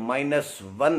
-1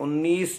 19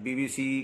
BBC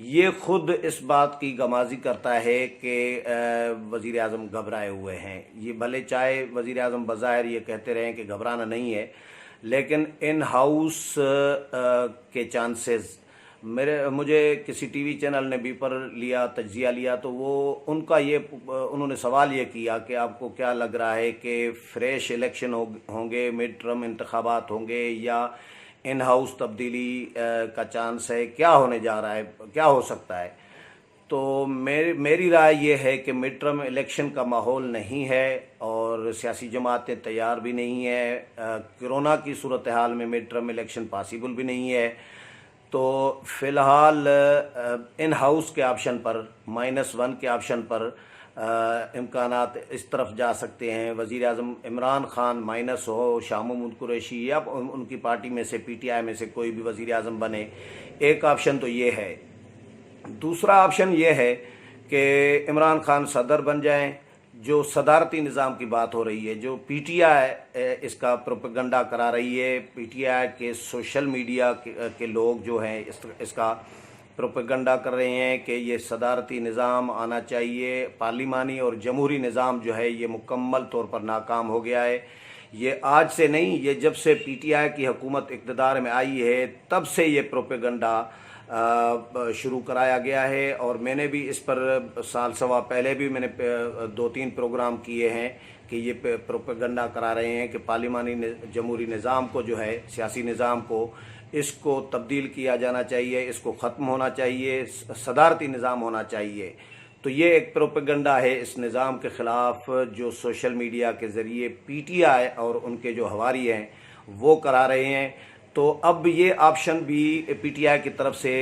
یہ خود اس بات کی غمازی کرتا ہے کہ وزیر اعظم گھبرائے ہوئے ہیں. یہ بھلے چاہے وزیر اعظم بظاہر یہ کہتے رہیں کہ گھبرانا نہیں ہے، لیکن ان ہاؤس کے چانسز، مجھے کسی ٹی وی چینل نے بھی پر لیا، تجزیہ لیا، تو ان کا انہوں نے سوال یہ کیا کہ آپ کو کیا لگ رہا ہے کہ فریش الیکشن ہوں گے، مڈ ٹرم انتخابات ہوں گے، یا ان ہاؤس تبدیلی کا چانس ہے؟ کیا ہونے جا رہا ہے، کیا ہو سکتا ہے؟ تو میری رائے یہ ہے کہ مڈ ٹرم الیکشن کا ماحول نہیں ہے، اور سیاسی جماعتیں تیار بھی نہیں ہیں. کرونا کی صورتحال میں مڈ ٹرم الیکشن پاسبل بھی نہیں ہے. تو فی الحال ان ہاؤس کے آپشن پر، -1 کے آپشن پر امکانات اس طرف جا سکتے ہیں. وزیر اعظم عمران خان مائنس ہو، شاہ محمود قریشی یا ان کی پارٹی میں سے پی ٹی آئی میں سے کوئی بھی وزیر اعظم بنے. ایک آپشن تو یہ ہے. دوسرا آپشن یہ ہے کہ عمران خان صدر بن جائیں. جو صدارتی نظام کی بات ہو رہی ہے، جو پی ٹی آئی اس کا پروپیگنڈا کرا رہی ہے، پی ٹی آئی کے سوشل میڈیا کے لوگ جو ہیں اس کا پروپیگنڈا کر رہے ہیں کہ یہ صدارتی نظام آنا چاہیے. پارلیمانی اور جمہوری نظام جو ہے یہ مکمل طور پر ناکام ہو گیا ہے. یہ آج سے نہیں، یہ جب سے پی ٹی آئی کی حکومت اقتدار میں آئی ہے تب سے یہ پروپیگنڈا شروع کرایا گیا ہے. اور میں نے بھی اس پر سال سوا پہلے بھی میں نے 2-3 پروگرام کیے ہیں کہ یہ پروپیگنڈا کرا رہے ہیں کہ پارلیمانی جمہوری نظام کو جو ہے، سیاسی نظام کو، اس کو تبدیل کیا جانا چاہیے، اس کو ختم ہونا چاہیے، صدارتی نظام ہونا چاہیے. تو یہ ایک پروپیگنڈا ہے اس نظام کے خلاف جو سوشل میڈیا کے ذریعے پی ٹی آئی اور ان کے جو حواری ہیں وہ کرا رہے ہیں. تو اب یہ آپشن بھی پی ٹی آئی کی طرف سے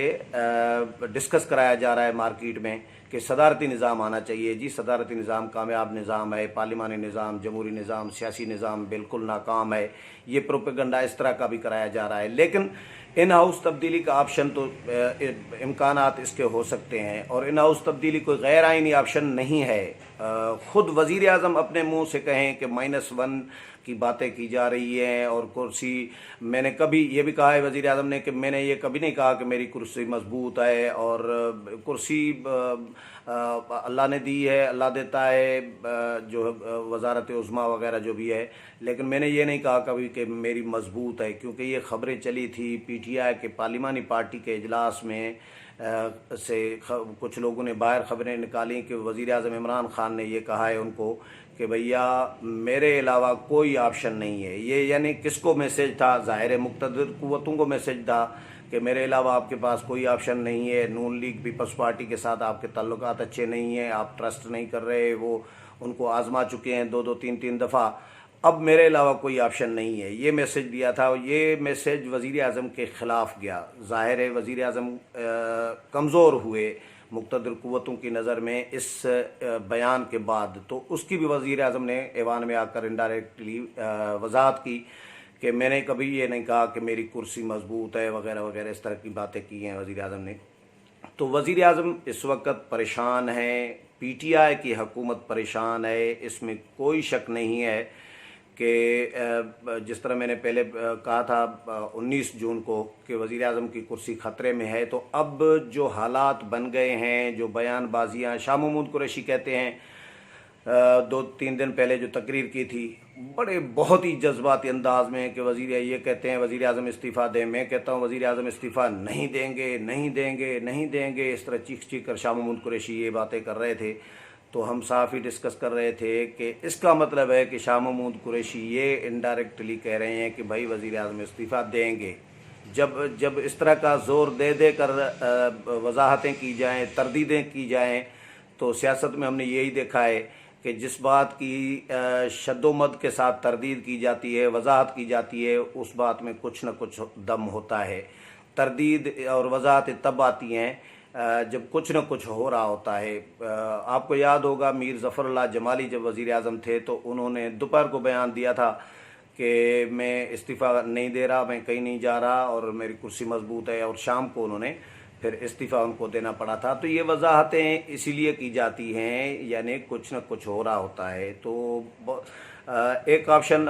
ڈسکس کرایا جا رہا ہے مارکیٹ میں کہ صدارتی نظام آنا چاہیے. جی صدارتی نظام کامیاب نظام ہے، پارلیمانی نظام، جمہوری نظام، سیاسی نظام بالکل ناکام ہے. یہ پروپیگنڈا اس طرح کا بھی کرایا جا رہا ہے. لیکن ان ہاؤس تبدیلی کا آپشن تو امکانات اس کے ہو سکتے ہیں، اور ان ہاؤس تبدیلی کوئی غیر آئینی آپشن نہیں ہے. خود وزیر اعظم اپنے منہ سے کہیں کہ -1 کی باتیں کی جا رہی ہیں، اور کرسی، میں نے کبھی یہ بھی کہا ہے وزیر اعظم نے کہ میں نے یہ کبھی نہیں کہا کہ میری کرسی مضبوط ہے، اور کرسی اللہ نے دی ہے، اللہ دیتا ہے، جو وزارت عظمیٰ وغیرہ جو بھی ہے. لیکن میں نے یہ نہیں کہا کبھی کہ میری مضبوط ہے، کیونکہ یہ خبریں چلی تھی پی ٹی آئی کے پارلیمانی پارٹی کے اجلاس میں سے کچھ لوگوں نے باہر خبریں نکالیں کہ وزیر اعظم عمران خان نے یہ کہا ہے ان کو کہ بھیا میرے علاوہ کوئی آپشن نہیں ہے. یہ یعنی کس کو میسج تھا؟ ظاہر مقتدر قوتوں کو میسج تھا کہ میرے علاوہ آپ کے پاس کوئی آپشن نہیں ہے. نون لیگ پیپلز پارٹی کے ساتھ آپ کے تعلقات اچھے نہیں ہیں، آپ ٹرسٹ نہیں کر رہے، وہ ان کو آزما چکے ہیں 2-3 دفعہ، اب میرے علاوہ کوئی آپشن نہیں ہے. یہ میسج دیا تھا. یہ میسج وزیر اعظم کے خلاف گیا. ظاہر ہے وزیر اعظم کمزور ہوئے مقتدر قوتوں کی نظر میں اس بیان کے بعد. تو اس کی بھی وزیر اعظم نے ایوان میں آ کر انڈائریکٹلی وضاحت کی کہ میں نے کبھی یہ نہیں کہا کہ میری کرسی مضبوط ہے وغیرہ وغیرہ، اس طرح کی باتیں کی ہیں وزیر اعظم نے. تو وزیر اعظم اس وقت پریشان ہیں، پی ٹی آئی کی حکومت پریشان ہے، اس میں کوئی شک نہیں ہے کہ جس طرح میں نے پہلے کہا تھا 19 جون کو کہ وزیر اعظم کی کرسی خطرے میں ہے. تو اب جو حالات بن گئے ہیں، جو بیان بازیاں شاہ محمود قریشی کہتے ہیں، 2-3 دن پہلے جو تقریر کی تھی بہت ہی جذباتی انداز میں کہ یہ کہتے ہیں وزیر اعظم استعفیٰ دیں. میں کہتا ہوں وزیر اعظم استعفیٰ نہیں دیں گے، نہیں دیں گے، نہیں دیں گے. اس طرح چیخ کر شاہ محمود قریشی یہ باتیں کر رہے تھے. تو ہم صاف ہی ڈسکس کر رہے تھے کہ اس کا مطلب ہے کہ شاہ محمود قریشی یہ انڈائریکٹلی کہہ رہے ہیں کہ بھائی وزیر اعظم استعفیٰ دیں گے. جب اس طرح کا زور دے کر وضاحتیں کی جائیں، تردیدیں کی جائیں، تو سیاست میں ہم نے یہی دیکھا ہے کہ جس بات کی شد و مد کے ساتھ تردید کی جاتی ہے، وضاحت کی جاتی ہے، اس بات میں کچھ نہ کچھ دم ہوتا ہے. تردید اور وضاحتیں تب آتی ہیں جب کچھ نہ کچھ ہو رہا ہوتا ہے. آپ کو یاد ہوگا میر ظفر اللہ جمالی جب وزیر اعظم تھے تو انہوں نے دوپہر کو بیان دیا تھا کہ میں استعفیٰ نہیں دے رہا، میں کہیں نہیں جا رہا اور میری کرسی مضبوط ہے، اور شام کو انہوں نے پھر استعفیٰ ان کو دینا پڑا تھا. تو یہ وضاحتیں اسی لیے کی جاتی ہیں، یعنی کچھ نہ کچھ ہو رہا ہوتا ہے. تو ایک آپشن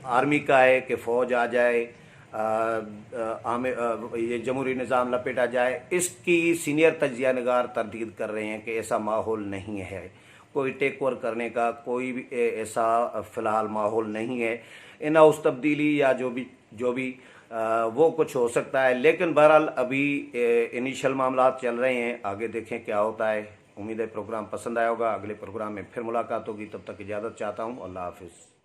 آرمی کا ہے کہ فوج آ جائے، یہ جمہوری نظام لپیٹا جائے، اس کی سینئر تجزیہ نگار تردید کر رہے ہیں کہ ایسا ماحول نہیں ہے، کوئی ٹیک اوور کرنے کا کوئی بھی ایسا فی الحال ماحول نہیں ہے۔ ان ہاؤس تبدیلی یا جو بھی وہ کچھ ہو سکتا ہے، لیکن بہرحال ابھی انیشل معاملات چل رہے ہیں، آگے دیکھیں کیا ہوتا ہے۔ امید ہے پروگرام پسند آیا ہوگا، اگلے پروگرام میں پھر ملاقات ہوگی، تب تک اجازت چاہتا ہوں، اللہ حافظ۔